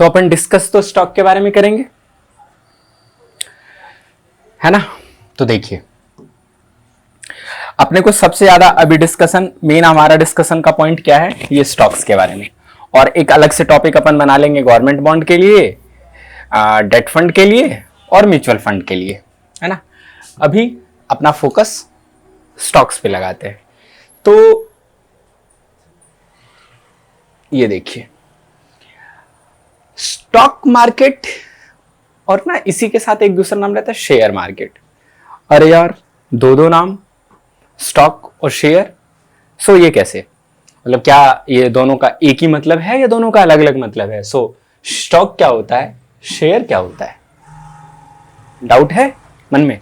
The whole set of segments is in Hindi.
तो अपन डिस्कस तो स्टॉक के बारे में करेंगे, है ना। तो देखिए, अपने को सबसे ज्यादा अभी डिस्कशन, मेन हमारा डिस्कशन का पॉइंट क्या है, ये स्टॉक्स के बारे में। और एक अलग से टॉपिक अपन बना लेंगे गवर्नमेंट बॉन्ड के लिए, डेट फंड के लिए और म्यूचुअल फंड के लिए, है ना। अभी अपना फोकस स्टॉक्स पे लगाते हैं। तो ये देखिए, स्टॉक मार्केट और ना इसी के साथ एक दूसरा नाम रहता है शेयर मार्केट। अरे यार, दो नाम, स्टॉक और शेयर। सो ये कैसे, मतलब क्या ये दोनों का एक ही मतलब है या दोनों का अलग अलग मतलब है? सो स्टॉक क्या होता है, शेयर क्या होता है? डाउट है मन में?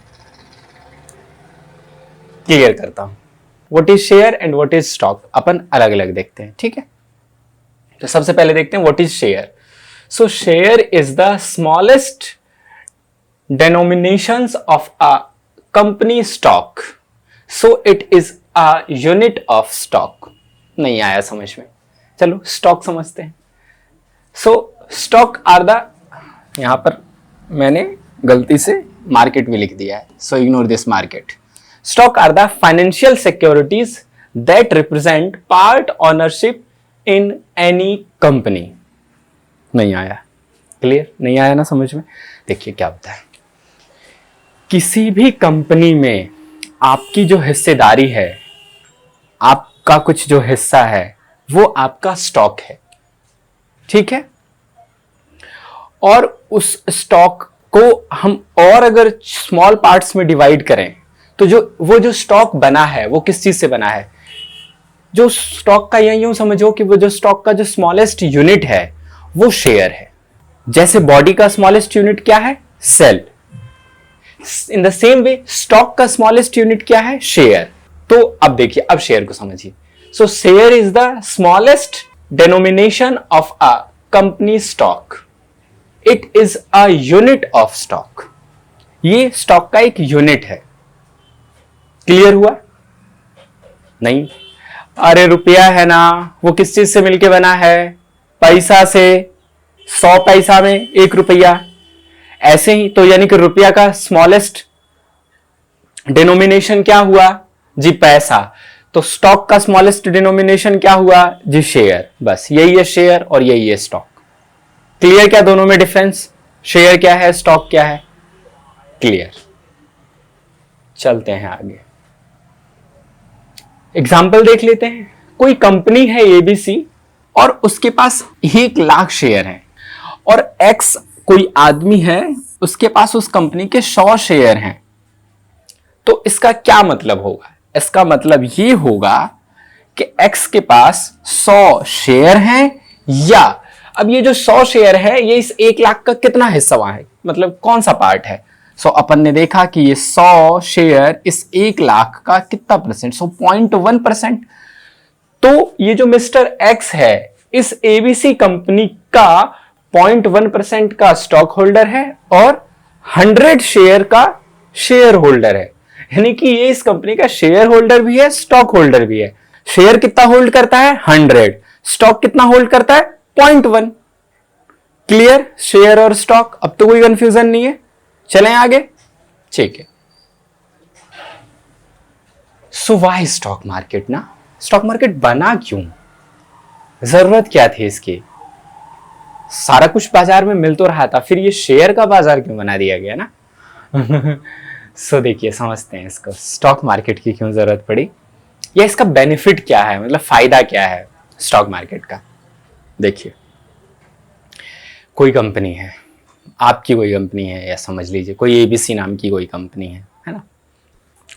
क्लियर करता हूं। What is share and what is stock, अपन अलग अलग देखते हैं, ठीक है। तो सबसे पहले देखते हैं what is share. So share is the smallest denominations of a company stock, so it is a unit of stock। नहीं आया समझ में, चलो स्टॉक समझते हैं। सो स्टॉक आर द, यहां पर मैंने गलती से मार्केट भी लिख दिया है, so ignore this market. Stock are the financial securities that represent part ownership in any company. नहीं आया, क्लियर नहीं आया ना समझ में? देखिए क्या होता है, किसी भी कंपनी में आपकी जो हिस्सेदारी है, आपका कुछ जो हिस्सा है, वो आपका स्टॉक है, ठीक है। और उस स्टॉक को हम और अगर स्मॉल पार्ट्स में डिवाइड करें तो जो स्टॉक बना है वो किस चीज से बना है? जो स्टॉक का यूं समझो कि वो जो स्टॉक का जो स्मॉलेस्ट यूनिट है वो शेयर है। जैसे बॉडी का स्मॉलेस्ट यूनिट क्या है? Cell. In the same way stock का स्मॉलेस्ट यूनिट क्या है? शेयर। तो अब देखिए, अब शेयर को समझिए। So share is the smallest denomination of a company stock. It is a unit of stock. ये स्टॉक का एक यूनिट है। क्लियर हुआ? नहीं? अरे रुपया है ना, वो किस चीज से मिलके बना है? पैसा से। 100 पैसा में 1 रुपया। ऐसे ही तो यानी कि रुपया का स्मॉलेस्ट डिनोमिनेशन क्या हुआ जी? पैसा। तो स्टॉक का स्मॉलेस्ट डिनोमिनेशन क्या हुआ जी? शेयर। बस यही है शेयर और यही है स्टॉक। क्लियर क्या दोनों में डिफरेंस? शेयर क्या है, स्टॉक क्या है? क्लियर। चलते हैं आगे, एग्जाम्पल देख लेते हैं। कोई कंपनी है एबीसी और उसके पास 1 लाख शेयर हैं, और एक्स कोई आदमी है, उसके पास उस कंपनी के 100 शेयर हैं। तो इसका क्या मतलब होगा? इसका मतलब ये होगा कि एक्स के पास 100 शेयर हैं, या अब ये जो 100 शेयर है ये इस 1 लाख का कितना हिस्सा वहां है, मतलब कौन सा पार्ट है? सो अपन ने देखा कि ये 100 शेयर इस 1 लाख का कितना परसेंट? सो 0.1%। तो ये जो मिस्टर एक्स है इस एबीसी कंपनी का 0.1% का स्टॉक होल्डर है और 100 शेयर का शेयर होल्डर है। यानी कि ये इस कंपनी का शेयर होल्डर भी है, स्टॉक होल्डर भी है। शेयर कितना होल्ड करता है? 100। स्टॉक कितना होल्ड करता है? 0.1। क्लियर? शेयर और स्टॉक। अब तो कोई कंफ्यूजन नहीं है। चलें आगे, ठीक है। सो व्हाई स्टॉक मार्केट ना? स्टॉक मार्केट बना क्यों? जरूरत क्या थी इसकी? सारा कुछ बाजार में मिल तो रहा था, फिर ये शेयर का बाजार क्यों बना दिया गया ना? सो देखिए, समझते हैं इसको, स्टॉक मार्केट की क्यों जरूरत पड़ी, या इसका बेनिफिट क्या है, मतलब फायदा क्या है स्टॉक मार्केट का। देखिए, कोई कंपनी है, आपकी कोई कंपनी है, या समझ लीजिए कोई एबीसी नाम की कोई कंपनी है ना।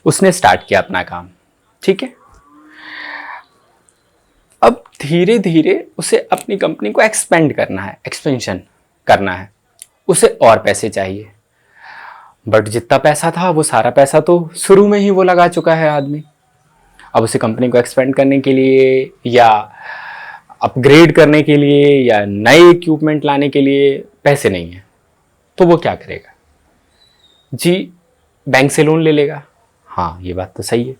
उसने स्टार्ट किया अपना काम, ठीक है। अब धीरे धीरे उसे अपनी कंपनी को एक्सपेंड करना है, एक्सपेंशन करना है, उसे और पैसे चाहिए। बट जितना पैसा था वो सारा पैसा तो शुरू में ही वो लगा चुका है आदमी। अब उसे कंपनी को एक्सपेंड करने के लिए, या अपग्रेड करने के लिए, या नए इक्विपमेंट लाने के लिए पैसे नहीं है। तो वो क्या करेगा जी? बैंक से लोन ले लेगा। हाँ, ये बात तो सही है।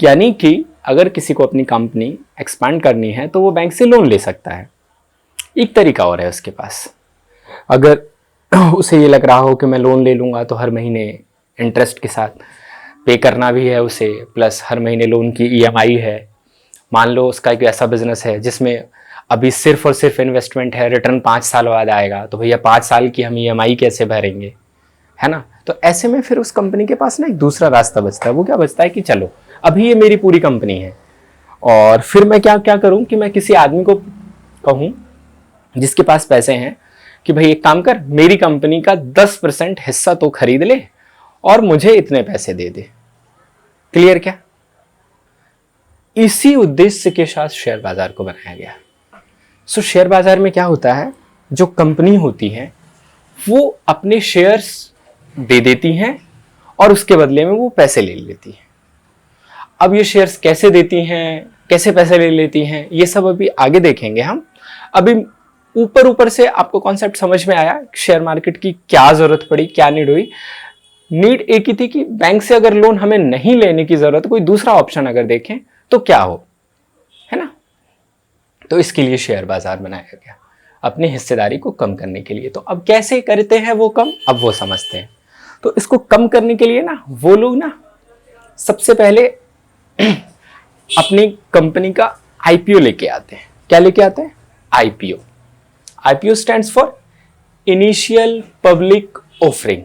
यानी कि अगर किसी को अपनी कंपनी एक्सपांड करनी है तो वो बैंक से लोन ले सकता है। एक तरीका और है उसके पास। अगर उसे ये लग रहा हो कि मैं लोन ले लूँगा तो हर महीने इंटरेस्ट के साथ पे करना भी है उसे, प्लस हर महीने लोन की ईएमआई है। मान लो उसका एक ऐसा बिजनेस है जिसमें अभी सिर्फ और सिर्फ इन्वेस्टमेंट है, रिटर्न 5 साल बाद आएगा, तो भैया 5 साल की हम ईएमआई कैसे भरेंगे, है ना। तो ऐसे में फिर उस कंपनी के पास ना एक दूसरा रास्ता बचता है। वो क्या बचता है कि चलो अभी ये मेरी पूरी कंपनी है, और फिर मैं क्या क्या करूं कि मैं किसी आदमी को कहूं जिसके पास पैसे हैं कि भाई एक काम कर, मेरी कंपनी का 10% हिस्सा तो खरीद ले और मुझे इतने पैसे दे दे। क्लियर क्या? इसी उद्देश्य के साथ शेयर बाजार को बनाया गया। सो शेयर बाजार में क्या होता है, जो कंपनी होती है वो अपने शेयर्स दे देती हैं और उसके बदले में वो पैसे ले लेती है। अब ये शेयर्स कैसे देती हैं, कैसे पैसे ले लेती हैं, ये सब अभी आगे देखेंगे हम। अभी ऊपर ऊपर से आपको कॉन्सेप्ट समझ में आया शेयर मार्केट की क्या जरूरत पड़ी, क्या नीड हुई। नीड एक ही थी कि बैंक से अगर लोन हमें नहीं लेने की जरूरत, कोई दूसरा ऑप्शन अगर देखें तो क्या हो, है ना। तो इसके लिए शेयर बाजार बनाया गया अपनी हिस्सेदारी को कम करने के लिए। तो अब कैसे करते हैं वो कम, अब वो समझते हैं। तो इसको कम करने के लिए ना वो लोग ना सबसे पहले अपनी कंपनी का आईपीओ लेके आते हैं। क्या लेके आते हैं? IPO. IPO stands for initial public offering.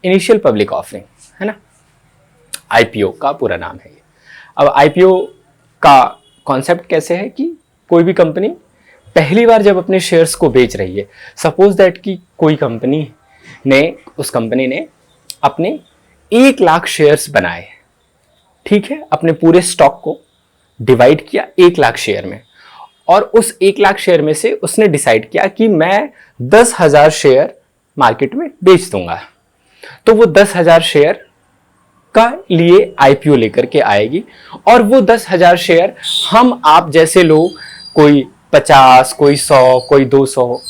Initial public offering, है ना, आईपीओ का पूरा नाम है ये। अब आईपीओ का कॉन्सेप्ट कैसे है कि कोई भी कंपनी पहली बार जब अपने शेयर्स को बेच रही है, सपोज दैट कि कोई कंपनी ने, उस कंपनी ने अपने 1 लाख शेयर्स बनाए, ठीक है, अपने पूरे स्टॉक को डिवाइड किया 1 लाख शेयर में, और उस 1 लाख शेयर में से उसने डिसाइड किया कि मैं 10,000 शेयर मार्केट में बेच दूंगा। तो वो 10,000 शेयर का लिए आईपीओ लेकर के आएगी, और वो 10,000 शेयर हम आप जैसे लोग, कोई 50, कोई 100, कोई 200,